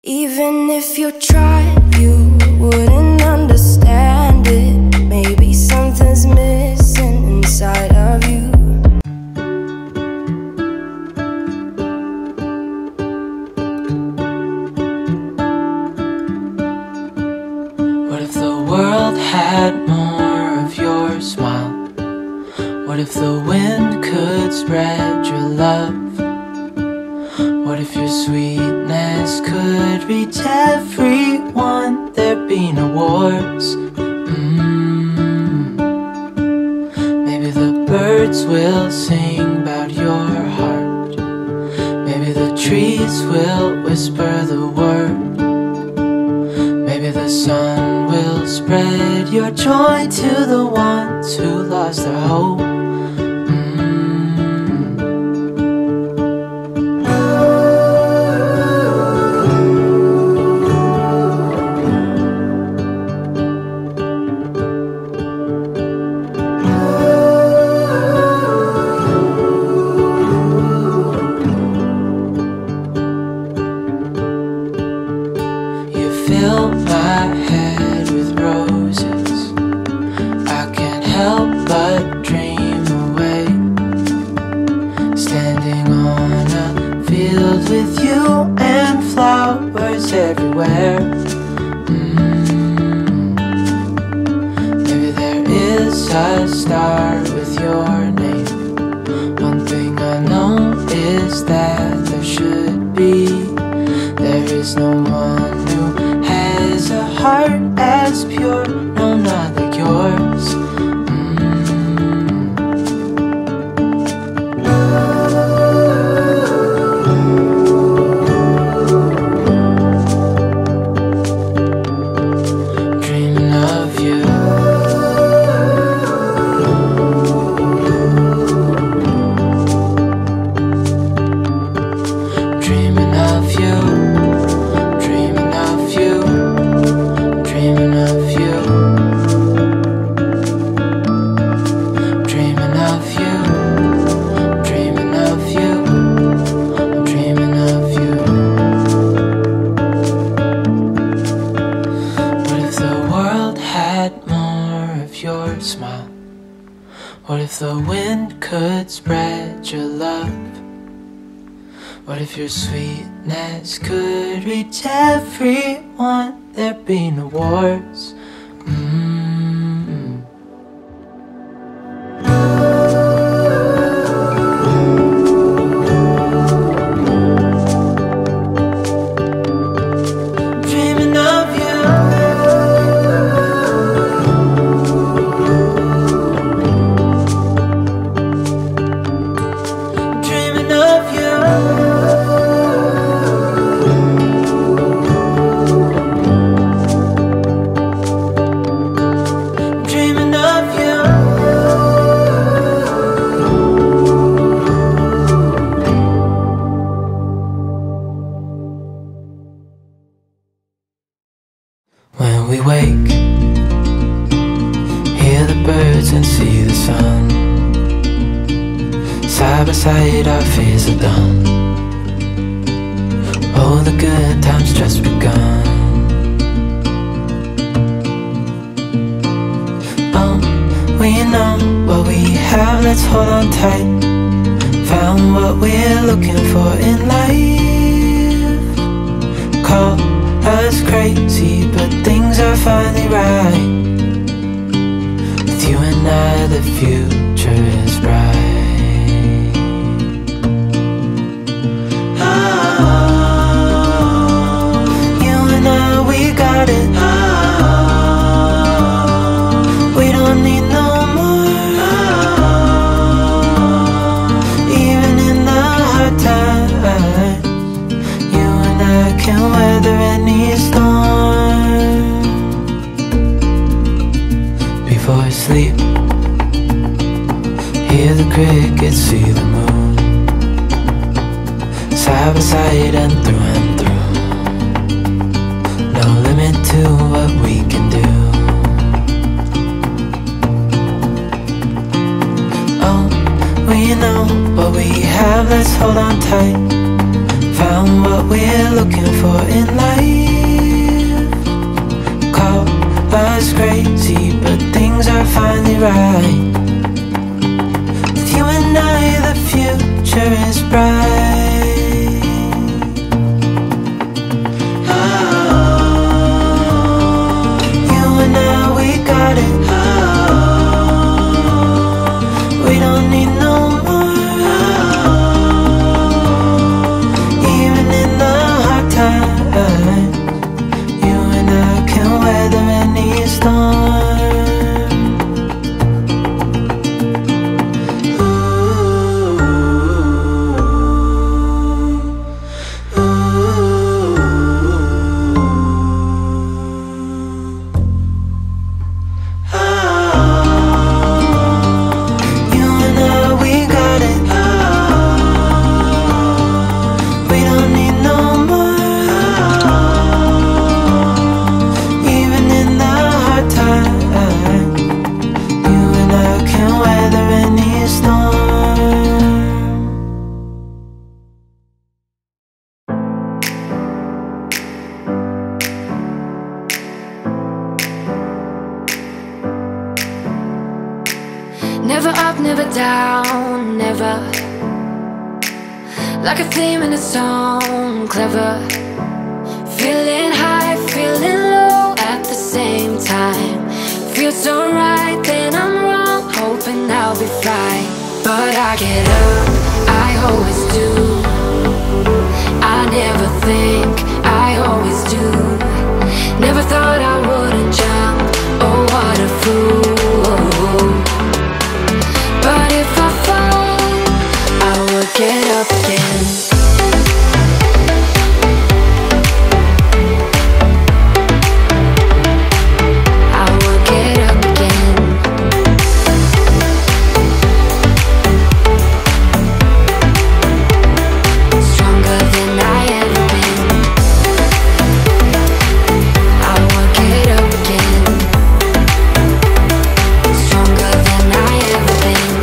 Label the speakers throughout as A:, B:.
A: Even if you tried, you wouldn't understand it. Maybe something's missing inside of you.
B: What if the world had more of your smile? What if the wind could spread your love? What if your sweetness could reach everyone? There'd be no wars. Maybe the birds will sing about your heart. Maybe the trees will whisper the word. Maybe the sun will spread your joy to the ones who lost their hope. Fill my head with roses. I can't help but dream away, standing on a field with you and flowers everywhere. Maybe there is a star with your name. One thing I know is that there should be. There is no one who has a heart as pure, no, not like yours. Dreaming of you. Dreaming of you. Your smile. What if the wind could spread your love? What if your sweetness could reach everyone? There'd be no wars. When we wake, hear the birds and see the sun. Side by side our fears are done. Oh, the good times just begun. Oh, we know what we have, let's hold on tight. Found what we're looking for in life. Call us crazy, but things are finally right. With you and I, the future is bright. You and I, we got it. We don't need no more. Even in the hard times, you and I can weather any storm. Before I sleep, hear the crickets, see the moon. Side by side and through. No limit to what we can do. Oh, we know what we have, let's hold on tight. Found what we're looking for in life. right. With you and I, the future is bright. Oh, you and I, we got it. Oh, we don't need no more. Oh, even in the hard times, you and I can weather any storm.
A: Never up, never down, never. Like a theme in a song, clever. Feeling high, feeling low at the same time. Feels so right, then I'm wrong, hoping I'll be fine. But I get up, I always do. I never think, I always do. Never thought I wouldn't jump, oh what a fool. But if I fall, I will get up again. I will get up again. Stronger than I ever been. I will get up again. Stronger than I ever been.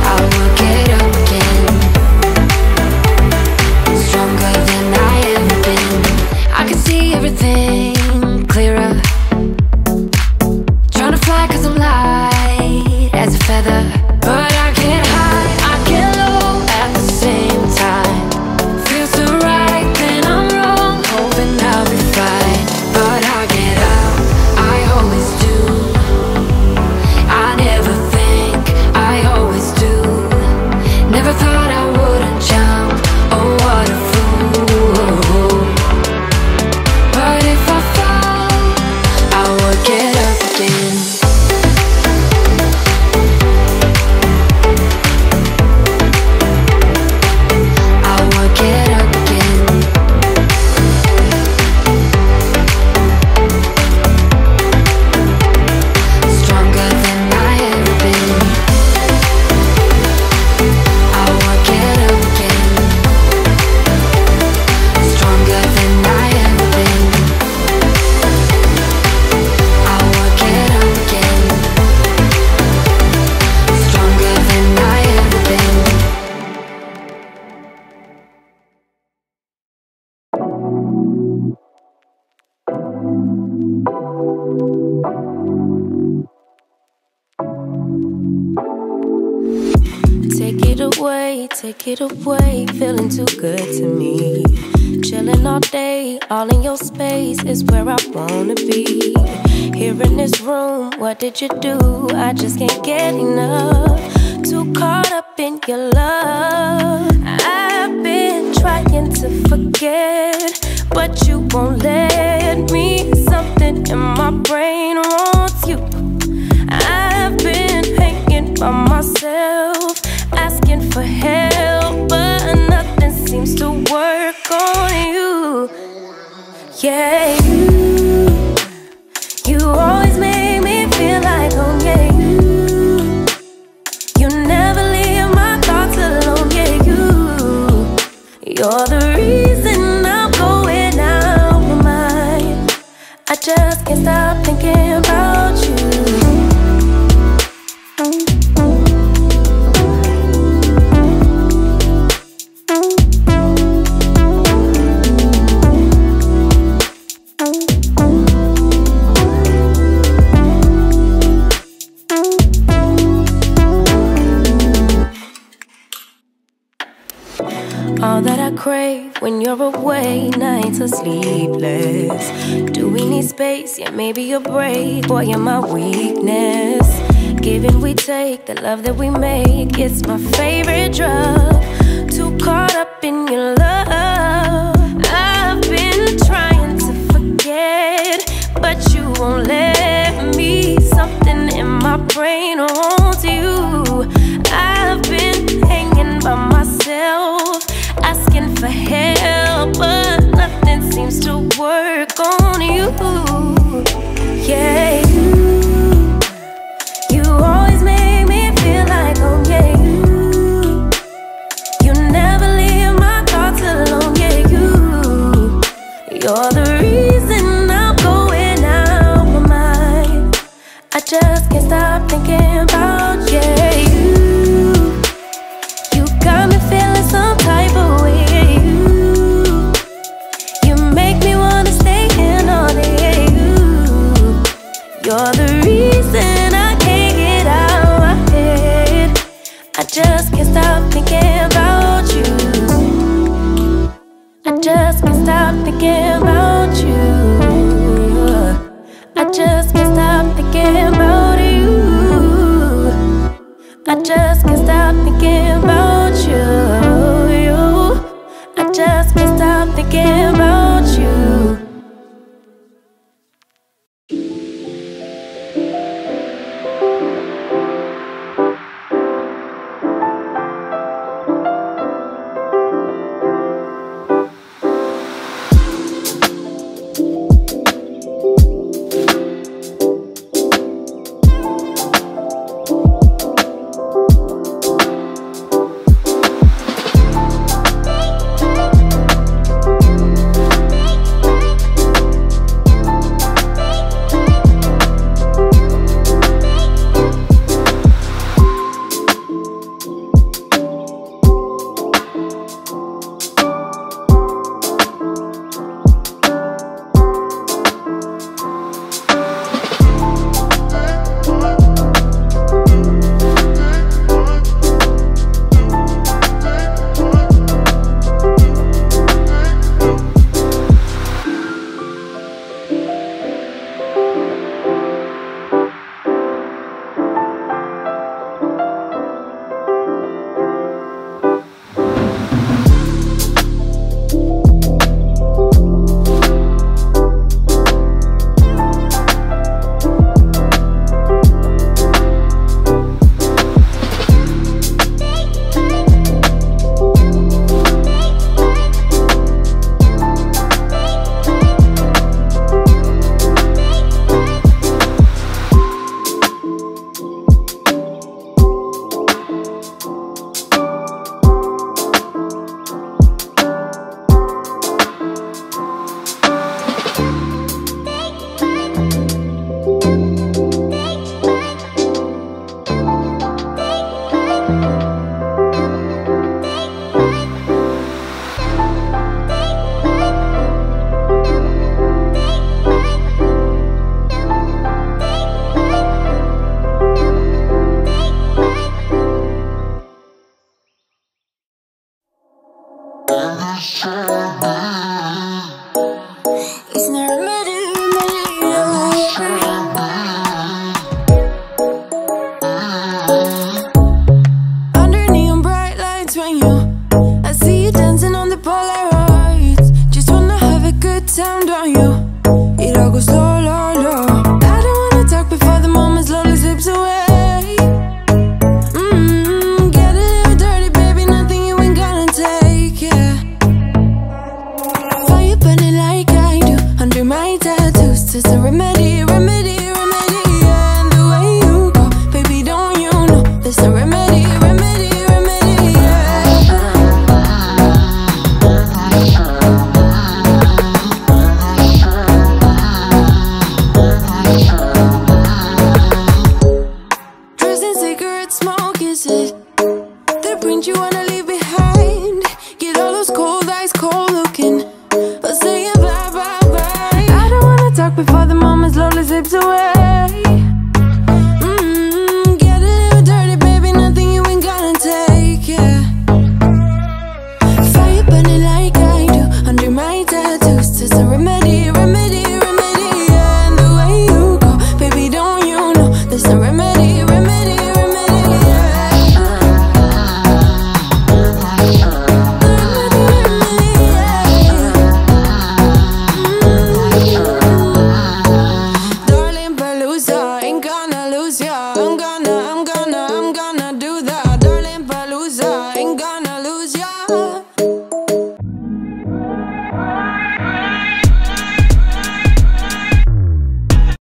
A: I will get up again. Stronger than I ever been. I can see everything clearer. Trying to fly 'cause I'm light as a feather. But I get high, I get low at the same time. Feels so right, then I'm wrong, hoping I'll be fine. But I get up, I always do. I never think, I always do. Never thought I wouldn't jump, oh what a fool. But if I fall, I will get up again. I will get up again. Stronger than I ever been. I will get up again. Stronger than I ever been. I will get up again. Stronger than I ever been. Take it away, feeling too good to me. Chilling all day, all in your space is where I wanna be. Here in this room, what did you do? I just can't get enough. Too caught up in your love. I've been trying to forget, but you won't let me. Something in my brain wants you. I've been hanging by myself, asking for help, but nothing seems to work on you. Yeah, you always make me feel like home. Yeah, you never leave my thoughts alone. Yeah, you're the reason I'm going out my mind. I just can't stop thinking about you. crave when you're away. Nights are sleepless. Do we need space? Yeah, maybe a break. Boy, you're my weakness. Give and we take, the love that we make, it's my favorite drug. Too caught up in your love. I've been trying to forget, but you won't let me. Something in my brain wants you. I've been hanging by myself, asking for help, but nothing seems to work on you. Yeah, you always make me feel like, oh yeah, you never leave my thoughts alone. Yeah, you're the reason I'm going out my mind. I just can't stop thinking about you. You got me feeling some type of way. You make me wanna stay in all day. You're the reason I can't get out my head. I just can't stop thinking about you. I just can't stop thinking about you. I just can't stop thinking about you. I just can't stop thinking about you. I just can't stop thinking about you.
C: Before the moment slowly slips away.
A: Yeah, I'm gonna